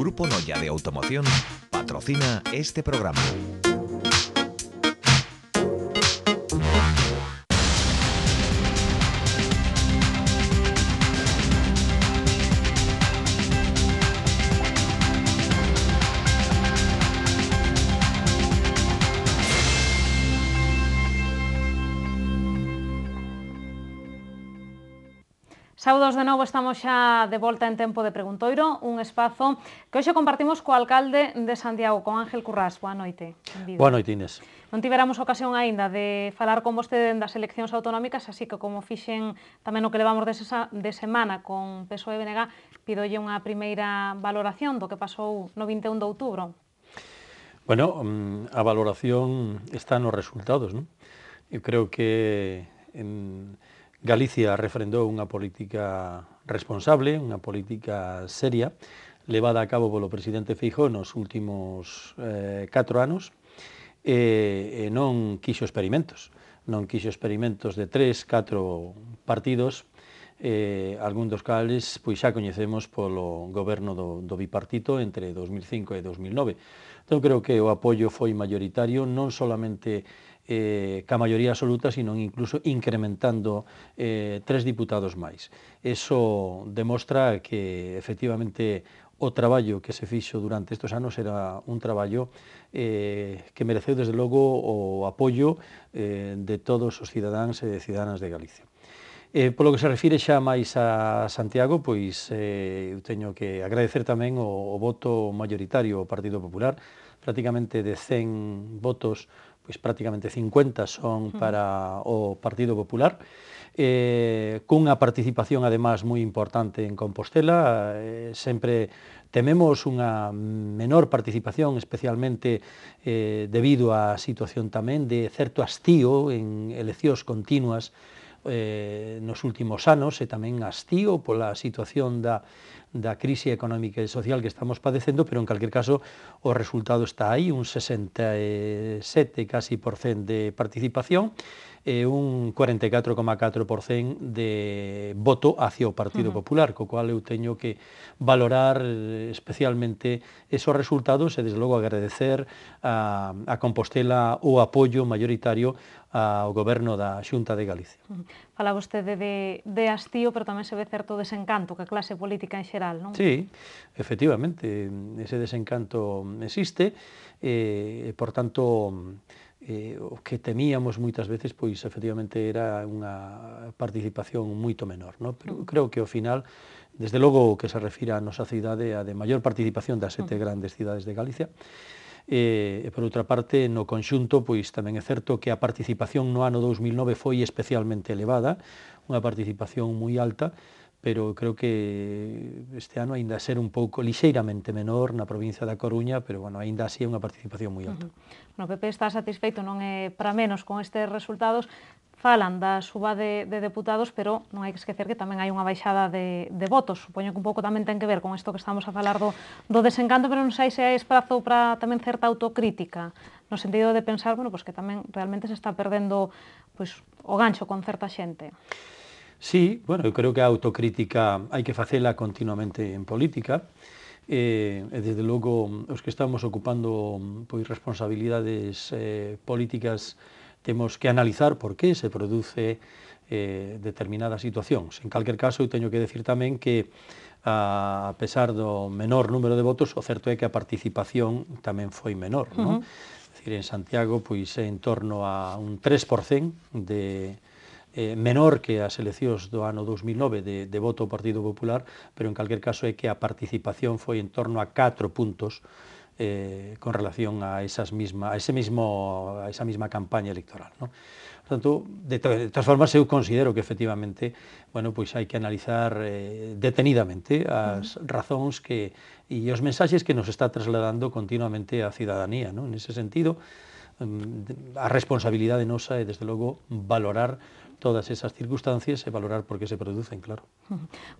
Grupo Noya de Automoción patrocina este programa. Saudos de novo, estamos xa de volta en Tempo de Preguntoiro, un espazo que hoxe compartimos co alcalde de Santiago, con Ángel Currás. Boa noite. Boa noite, Inés. Non tiveramos ocasión aínda de falar con vostede das eleccións autonómicas, así que como fixen tamén o que levamos de semana con PSOE e BNG, pidolle unha primeira valoración do que pasou no 21 de outubro. Bueno, a valoración está nos resultados, non? Eu creo que Galicia refrendou unha política responsable, unha política seria, levada a cabo polo presidente Feijóo nos últimos 4 anos, e non quixo experimentos. Non quixo experimentos de 3, 4 partidos, algún dos cales pois xa coñecemos polo goberno do bipartito entre 2005 e 2009. Entón, creo que o apoio foi maioritario, non solamente ca maioría absoluta, sino incluso incrementando 3 diputados máis. Eso demostra que, efectivamente, o traballo que se fixo durante estes anos era un traballo que mereceu, desde logo, o apoio de todos os cidadáns e cidadánas de Galicia. Polo que se refire xa máis a Santiago, pois eu teño que agradecer tamén o voto maioritario ao Partido Popular. Prácticamente de 100 votos, pois prácticamente 50 son para o Partido Popular, cunha participación además moi importante en Compostela. Sempre tememos unha menor participación, especialmente debido á situación tamén de certo hastío en eleccións continuas nos últimos anos, e tamén hastío pola situación da crise económica e social que estamos padecendo, pero en calquer caso o resultado está aí, un 67 casi por cent de participación e un 44,4% de voto hacia o Partido Popular, co cual eu teño que valorar especialmente esos resultados e, desde logo, agradecer a Compostela o apoio maioritario ao goberno da Xunta de Galicia. Fala vostede de hastío, pero tamén se ve certo desencanto que a clase política en xeral, non? Sí, efectivamente, ese desencanto existe, e, por tanto, o que temíamos moitas veces, pois, efectivamente, era unha participación moito menor, non? Pero creo que, ao final, desde logo, o que se refira a nosa cidade, a de maior participación das 7 grandes cidades de Galicia, e, por outra parte, no conxunto, pois tamén é certo que a participación no ano 2009 foi especialmente elevada, unha participación moi alta, pero creo que este ano aínda ser un pouco lixeiramente menor na provincia da Coruña, pero, bueno, aínda así é unha participación moi alta. O PP está satisfeito, non é para menos con estes resultados. Falan da suba de deputados, pero non hai que esquecer que tamén hai unha baixada de votos. Supoño que un pouco tamén ten que ver con isto que estamos a falar do desencanto, pero non sei se hai espazo para tamén certa autocrítica, no sentido de pensar, bueno, pues que tamén realmente se está perdendo, pues, o gancho con certa xente. Sí, bueno, eu creo que a autocrítica hai que facela continuamente en política, e, desde logo, os que estamos ocupando, pois, responsabilidades políticas, temos que analizar por que se produce determinadas situacións. En calquer caso, eu teño que decir tamén que, a pesar do menor número de votos, o certo é que a participación tamén foi menor, non? É dicir, en Santiago, pois, é en torno a un 3% menor que as eleccións do ano 2009 de voto ao Partido Popular, pero en calquer caso é que a participación foi en torno a 4 puntos con relación a esa mesma campaña electoral, non? Por tanto, de todas formas, eu considero que, efectivamente, bueno, pois hai que analizar detenidamente as razóns e os mensaxes que nos está trasladando continuamente a cidadanía, non? Nese sentido, a responsabilidade nosa é, desde logo, valorar todas esas circunstancias e valorar por que se producen, claro.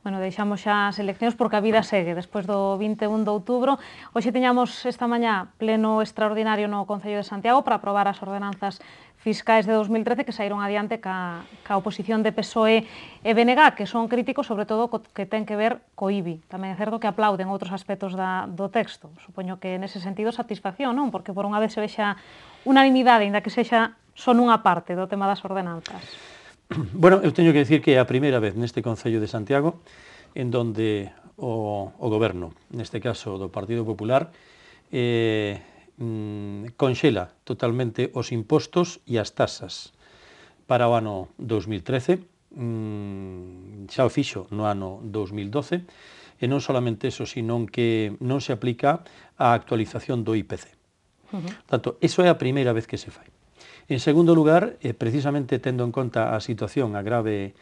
Bueno, deixamos xa as eleccións porque a vida segue despois do 21 de outubro. Hoxe teñamos esta mañá pleno extraordinario no Concello de Santiago para aprobar as ordenanzas fiscais de 2013 que saíron adiante ca oposición de PSOE e BNG, que son críticos sobre todo que ten que ver co IBI. Tamén é certo que aplauden outros aspectos do texto. Supoño que nese sentido satisfacción, non? Porque por unha vez se vexa unanimidade, ainda que sexa son unha parte do tema das ordenanzas. Bueno, eu teño que decir que é a primeira vez neste Concello de Santiago en donde o goberno, neste caso do Partido Popular, conxela totalmente os impostos e as tasas para o ano 2013, xa o fixo no ano 2012, e non solamente eso, sino que non se aplica a actualización do IPC. Tanto, iso é a primeira vez que se fai. En segundo lugar, precisamente tendo en conta a situación, a grave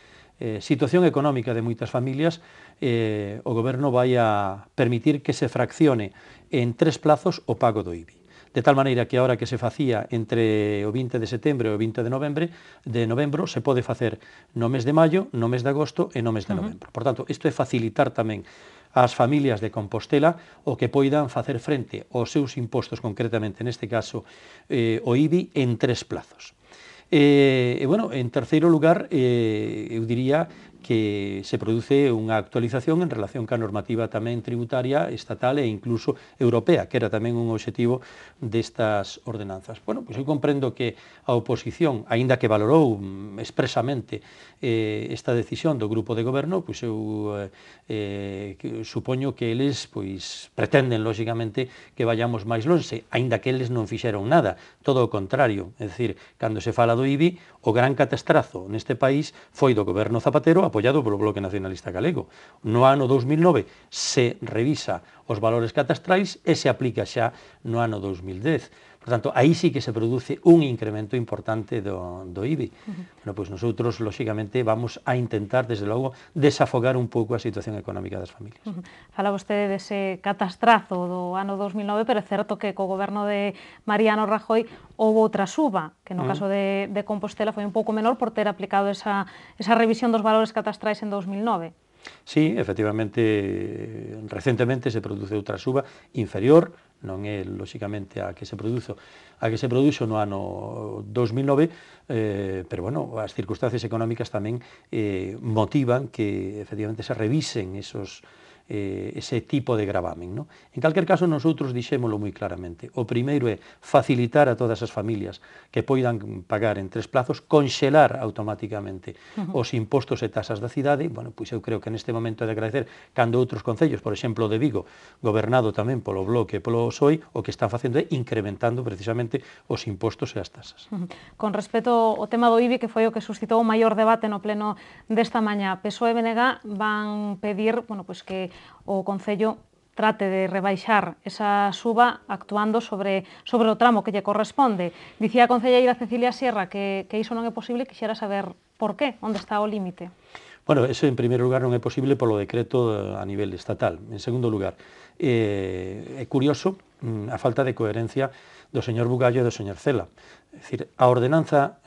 situación económica de moitas familias, o goberno vai a permitir que se fraccione en 3 plazos o pago do IBI. De tal maneira que a hora que se facía entre o 20 de setembro e o 20 de novembro se pode facer no mes de maio, no mes de agosto e no mes de novembro. Por tanto, isto é facilitar tamén ás familias de Compostela o que poidan facer frente aos seus impostos, concretamente neste caso o IBI, en 3 plazos. Bueno, en terceiro lugar, eu diría que se produce unha actualización en relación ca normativa tamén tributaria estatal e incluso europea, que era tamén un obxectivo destas ordenanzas. Bueno, pois eu comprendo que a oposición, aínda que valorou expresamente esta decisión do grupo de goberno, pois eu supoño que eles pois pretenden, lóxicamente, que vayamos máis lonxe, aínda que eles non fixeron nada, todo o contrario. É dicir, cando se fala do IBI, o gran catastrazo neste país foi do goberno Zapatero, apoiado polo Bloque Nacionalista Galego. No ano 2009 se revisa os valores catastrais e se aplica xa no ano 2010. Por tanto, aí sí que se produce un incremento importante do IBI. Bueno, pois nosotros, lóxicamente, vamos a intentar, desde logo, desafogar un pouco a situación económica das familias. Fala vostede dese catastrazo do ano 2009, pero é certo que co goberno de Mariano Rajoy houve outra suba, que no caso de Compostela foi un pouco menor por ter aplicado esa revisión dos valores catastrais en 2009. Sí, efectivamente, recentemente se produce outra suba inferior, non é lóxicamente a que se produxo no ano 2009, pero bueno, as circunstancias económicas tamén motivan que efectivamente se revisen ese tipo de gravamen, ¿no? En calquer caso, nosotros dixémolo moi claramente. O primeiro é facilitar a todas as familias que poidan pagar en 3 plazos, conxelar automáticamente os impostos e tasas da cidade. Bueno, pois eu creo que neste momento é de agradecer cando outros concellos, por exemplo, de Vigo, gobernado tamén polo Bloque e polo PSOE, o que están facendo é incrementando precisamente os impostos e as tasas. Con respecto ao tema do IBI, que foi o que suscitou o maior debate no pleno desta mañá, PSOE e BNG van pedir, bueno, pois que o Concello trate de rebaixar esa suba actuando sobre o tramo que lle corresponde. Dicía a concelleira Cecilia Sierra que iso non é posible, quixera saber por qué, onde está o límite. Bueno, eso en primeiro lugar non é posible polo decreto a nivel estatal. En segundo lugar, é curioso a falta de coherencia do señor Bugallo e do señor Cela. É dicir, a ordenanza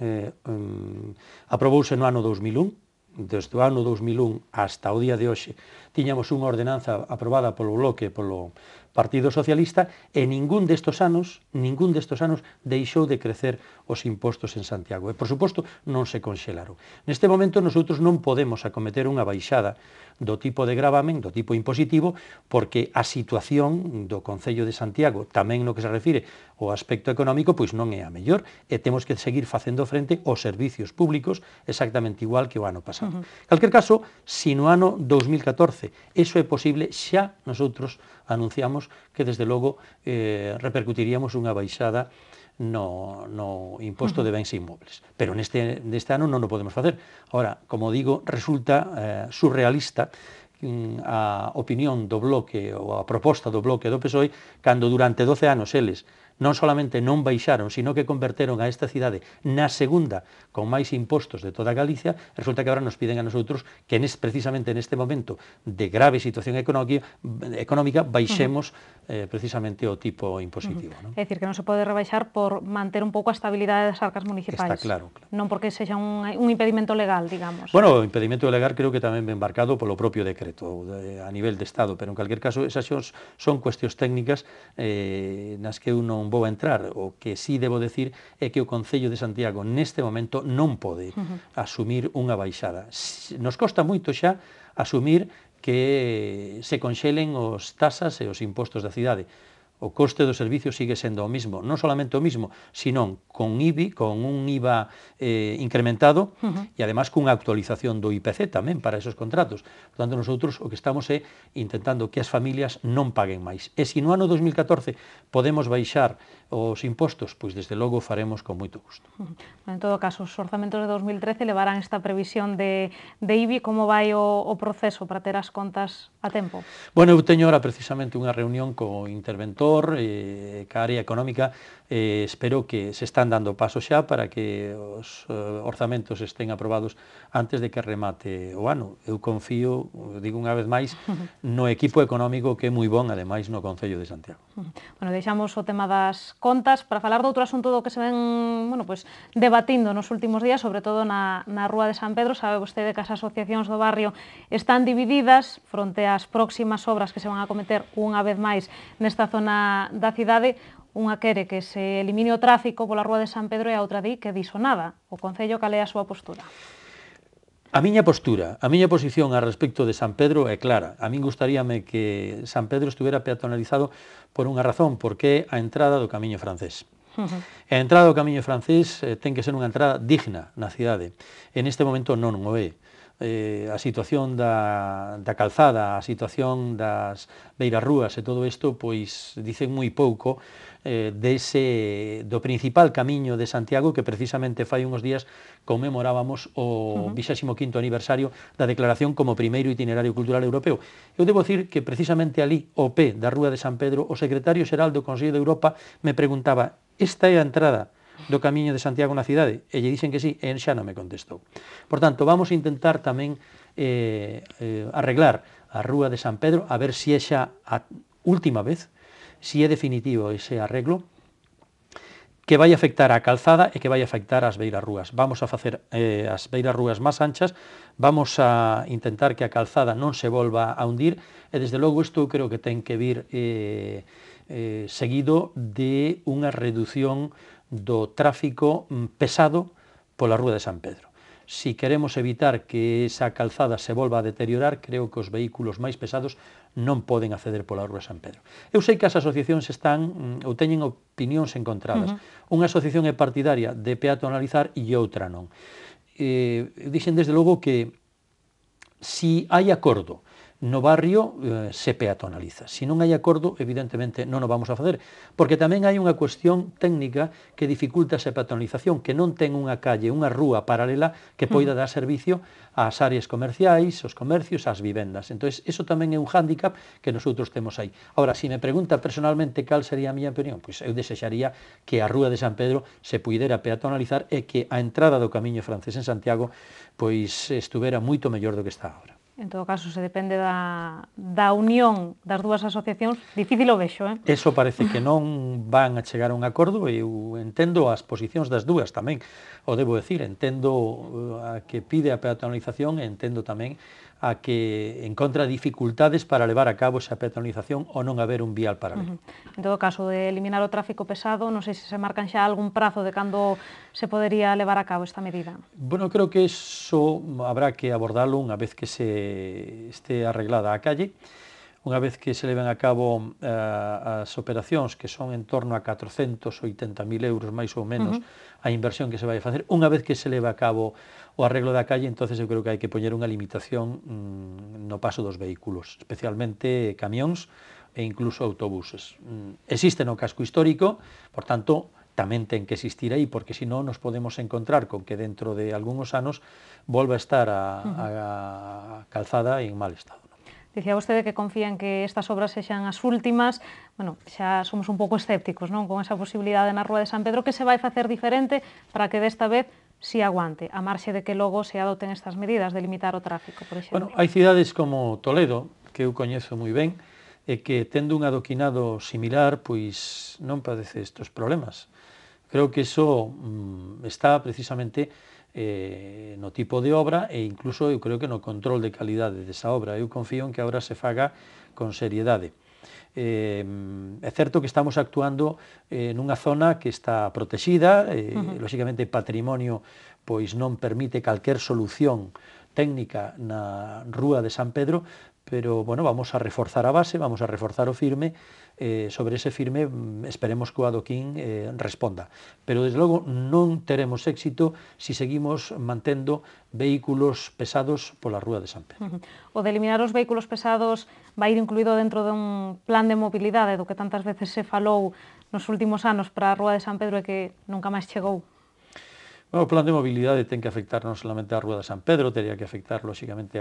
aprobouse no ano 2001, desde o ano 2001 hasta o día de hoxe, tiñamos unha ordenanza aprobada polo Bloque e polo Partido Socialista e ningún destos anos deixou de crecer os impostos en Santiago. E, por suposto, non se conxelaron. Neste momento, nosotros non podemos acometer unha baixada do tipo de gravamen, do tipo impositivo, porque a situación do Concello de Santiago, tamén no que se refire ao aspecto económico, pois non é a mellor, e temos que seguir facendo frente aos servicios públicos exactamente igual que o ano pasado. En calquer caso, se no ano 2014 iso é posible, xa nosotros anunciamos que desde logo repercutiríamos unha baixada no imposto de bens inmobles. Pero neste ano non o podemos facer. Ahora, como digo, resulta surrealista a opinión do Bloque ou a proposta do Bloque e do PSOE cando durante 12 anos eles non solamente non baixaron, sino que converteron a esta cidade na segunda con máis impostos de toda Galicia, resulta que agora nos piden a nosotros que precisamente neste momento de grave situación económica baixemos precisamente o tipo impositivo. Non? É dicir, que non se pode rebaixar por manter un pouco a estabilidade das arcas municipais. Está claro. Non porque sexa un impedimento legal, digamos. Bueno, o impedimento legal creo que tamén ven embarcado polo propio decreto a nivel de Estado, pero en calquer caso esas son cuestións técnicas nas que eu non vou a entrar. O que sí debo decir é que o Concello de Santiago neste momento non pode asumir unha baixada. Nos costa moito xa asumir que se conxelen os tasas e os impostos da cidade. O coste do servicio sigue sendo o mismo, non solamente o mismo, sino con IBI, con un IVA incrementado e además cunha actualización do IPC tamén para esos contratos. Por tanto, nosotros o que estamos é intentando que as familias non paguen máis. E se no ano 2014 podemos baixar os impostos, pois desde logo faremos con moito gusto. En todo caso, os orzamentos de 2013 levarán esta previsión de IBI. Como vai o proceso para ter as contas a tempo? Bueno, eu teño ahora precisamente unha reunión co interventor, ca área económica, espero que se están dando pasos xa para que os orzamentos estén aprobados antes de que remate o ano. Eu confío, digo unha vez máis, no equipo económico que é moi bon, ademais, no Concello de Santiago. Bueno, deixamos o tema das contas para falar de outro asunto do que se ven debatindo nos últimos días, sobre todo na Rúa de San Pedro. Sabe vostede que as asociacións do barrio están divididas fronte ás próximas obras que se van a cometer unha vez máis nesta zona da cidade. Unha quere que se elimine o tráfico pola Rúa de San Pedro e a outra di que diso nada. O Concello, cal é a súa postura? A miña posición a respecto de San Pedro é clara. A min gustaríame que San Pedro estuvera peatonalizado por unha razón, porque é a entrada do Camiño Francés. A entrada do Camiño Francés ten que ser unha entrada digna na cidade. En este momento non o é. A situación da calzada, a situación das beirarrúas e todo isto, pois dicen moi pouco do principal camiño de Santiago, que precisamente fai uns días conmemorábamos o 25º aniversario da declaración como primeiro itinerario cultural europeo. Eu debo dicir que precisamente ali, ao pé da Rúa de San Pedro, o secretario xeral do Consello de Europa me preguntaba: esta é a entrada do Camiño de Santiago na cidade? E lle dixen que sí, e xa non me contestou. Por tanto, vamos a intentar tamén arreglar a Rúa de San Pedro, a ver se é xa a última vez, se é definitivo ese arreglo, que vai afectar a calzada e que vai afectar as beirarrúas. Vamos a facer as beirarrúas máis anchas, vamos a intentar que a calzada non se volva a hundir, e desde logo isto creo que ten que vir seguido de unha reducción do tráfico pesado pola Rúa de San Pedro. Si queremos evitar que esa calzada se volva a deteriorar, creo que os vehículos máis pesados non poden acceder pola Rúa de San Pedro. Eu sei que as asociacións están ou teñen opinións encontradas. Unha asociación é partidaria de peatonalizar e outra non. Dixen desde logo que si hai acordo no barrio se peatonaliza. Se non hai acordo, evidentemente non o vamos a facer, porque tamén hai unha cuestión técnica que dificulta esa peatonalización, que non ten unha calle, unha rúa paralela que poida dar servicio ás áreas comerciais, aos comercios, ás vivendas. Entón, eso tamén é un hándicap que nosotros temos aí. Ahora, se me pregunta personalmente cal sería a miña opinión, pois eu desexaría que a Rúa de San Pedro se puidera peatonalizar e que a entrada do Camiño Francés en Santiago pois estuvera moito mellor do que está agora. En todo caso, se depende da unión das dúas asociacións, difícil o vexo, Eso parece que non van a chegar a un acordo, e eu entendo as posicións das dúas tamén, o debo decir, entendo a que pide a peatonalización e entendo tamén a que encontra dificultades para levar a cabo esa peatonalización ou non haber un vial paralelo. En todo caso, de eliminar o tráfico pesado, non sei se se marcan xa algún prazo de cando se podería levar a cabo esta medida. Bueno, creo que eso habrá que abordarlo unha vez que se esté arreglada a calle, unha vez que se leven a cabo as operacións, que son en torno a 480.000 euros máis ou menos a inversión que se vai a facer, unha vez que se leva a cabo o arreglo da calle, entonces eu creo que hai que poñer unha limitación no paso dos vehículos, especialmente camións e incluso autobuses. Existe no casco histórico, por tanto, tamén ten que existir aí, porque senón nos podemos encontrar con que dentro de algúns anos volva a estar a calzada en mal estado. Dicía vostede que confía en que estas obras sexan as últimas. Bueno, xa somos un pouco escépticos, non, con esa posibilidade na Rúa de San Pedro. Que se vai facer diferente para que desta vez si aguante, a marxe de que logo se adoten estas medidas de limitar o tráfico, por exemplo? Bueno, hai cidades como Toledo, que eu coñezo moi ben, e que tendo un adoquinado similar, pois non padece estes problemas. Creo que iso está precisamente no tipo de obra e incluso eu creo que no control de calidade desa obra. Eu confío en que a obra se faga con seriedade. É certo que estamos actuando nunha zona que está protexida, lóxicamente patrimonio pois non permite calquer solución técnica na Rúa de San Pedro, pero, bueno, vamos a reforzar a base, vamos a reforzar o firme, sobre ese firme esperemos que o adoquín responda. Pero, desde logo, non teremos éxito se seguimos mantendo vehículos pesados pola Rúa de San Pedro. O de eliminar os vehículos pesados vai ir incluído dentro dun plan de mobilidade do que tantas veces se falou nos últimos anos para a Rúa de San Pedro e que nunca máis chegou? O plan de mobilidade ten que afectar non solamente a Rúa de San Pedro, teria que afectar, lóxicamente,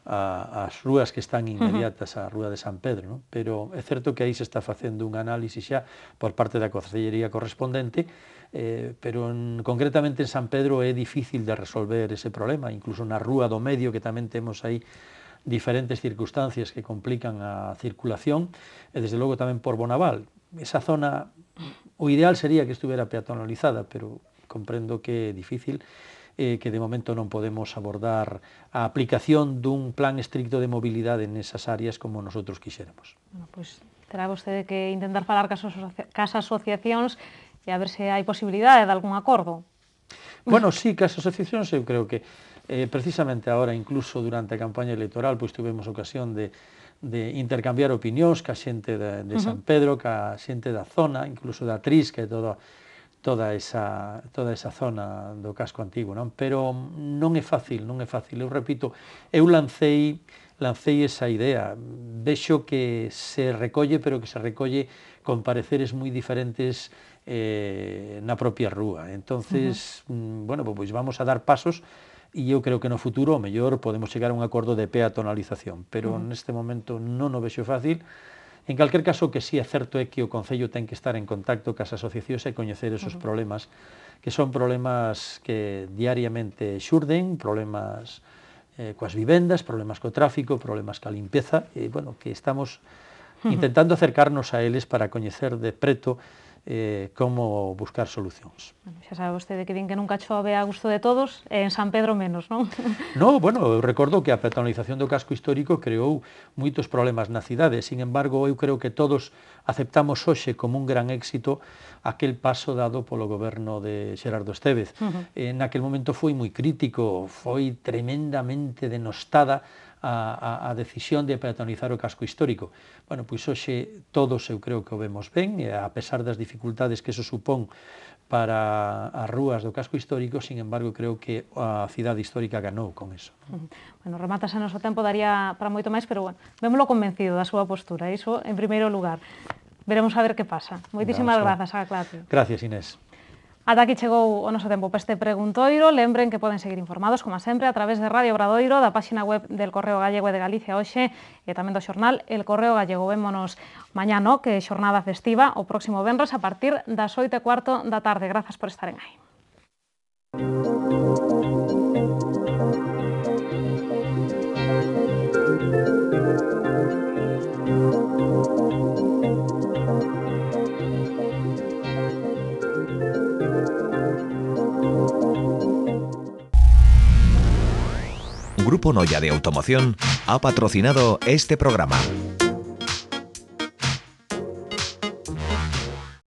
as rúas que están inmediatas á Rúa de San Pedro, non? Pero é certo que aí se está facendo un análisis xa por parte da Concellería correspondente, pero concretamente en San Pedro é difícil de resolver ese problema, incluso na Rúa do Medio, que tamén temos aí diferentes circunstancias que complican a circulación, e desde logo tamén por Bonaval. Esa zona, o ideal sería que estuvera peatonalizada, pero comprendo que é difícil, que de momento non podemos abordar a aplicación dun plan estricto de mobilidade nesas áreas como nosotros quixéramos. Bueno, pois terá vostede que intentar falar cas asociacións e a ver se hai posibilidade de algún acordo. Bueno, sí, cas asociacións eu creo que precisamente agora, incluso durante a campaña electoral, pois tuvemos ocasión de intercambiar opinións ca xente de San Pedro, ca xente da zona, incluso da Tris, que é toda esa zona do casco antigo, non? Pero non é fácil, eu repito, eu lancei esa idea, vexo que se recolle, pero que se recolle con pareceres moi diferentes na propia rúa. Entonces, bueno, pois vamos a dar pasos e eu creo que no futuro, o mellor, podemos chegar a un acordo de peatonalización, pero neste momento non o vexo fácil. En calquer caso, que sí é certo é que o Concello ten que estar en contacto cas asociacións e coñecer esos problemas, que son problemas que diariamente xurden, problemas coas vivendas, problemas co tráfico, problemas ca limpeza, e, bueno, que estamos intentando acercarnos a eles para coñecer de preto como buscar solucións. Xa sabe vostede que din que nunca chove a gusto de todos, e en San Pedro menos, non? No, bueno, eu recordo que a peatonalización do casco histórico creou moitos problemas na cidade, sin embargo, eu creo que todos aceptamos hoxe como un gran éxito aquel paso dado polo goberno de Xerardo Estévez. Naquel momento foi moi crítico, foi tremendamente denostada a decisión de peatonizar o casco histórico. Bueno, pois hoxe todos eu creo que o vemos ben, e a pesar das dificultades que eso supón para as rúas do casco histórico, sin embargo, creo que a cidade histórica ganou con eso. Bueno, rematase o noso tempo, daría para moito máis, pero, bueno, vémolo convencido da súa postura, iso en primeiro lugar. Veremos a ver que pasa. Moitísimas grazas, Agaclatio. Gracias, Inés. Ata aquí chegou o noso tempo para este preguntoiro. Lembren que poden seguir informados, como sempre, a través de Radio Obradoiro, da páxina web del Correo Gallego e de Galicia Hoxe, e tamén do xornal El Correo Gallego. Vémonos mañá, no, que é xornada festiva, o próximo venres a partir das 8:15 da tarde. Grazas por estaren aí. Grupo Noya de Automoción ha patrocinado este programa.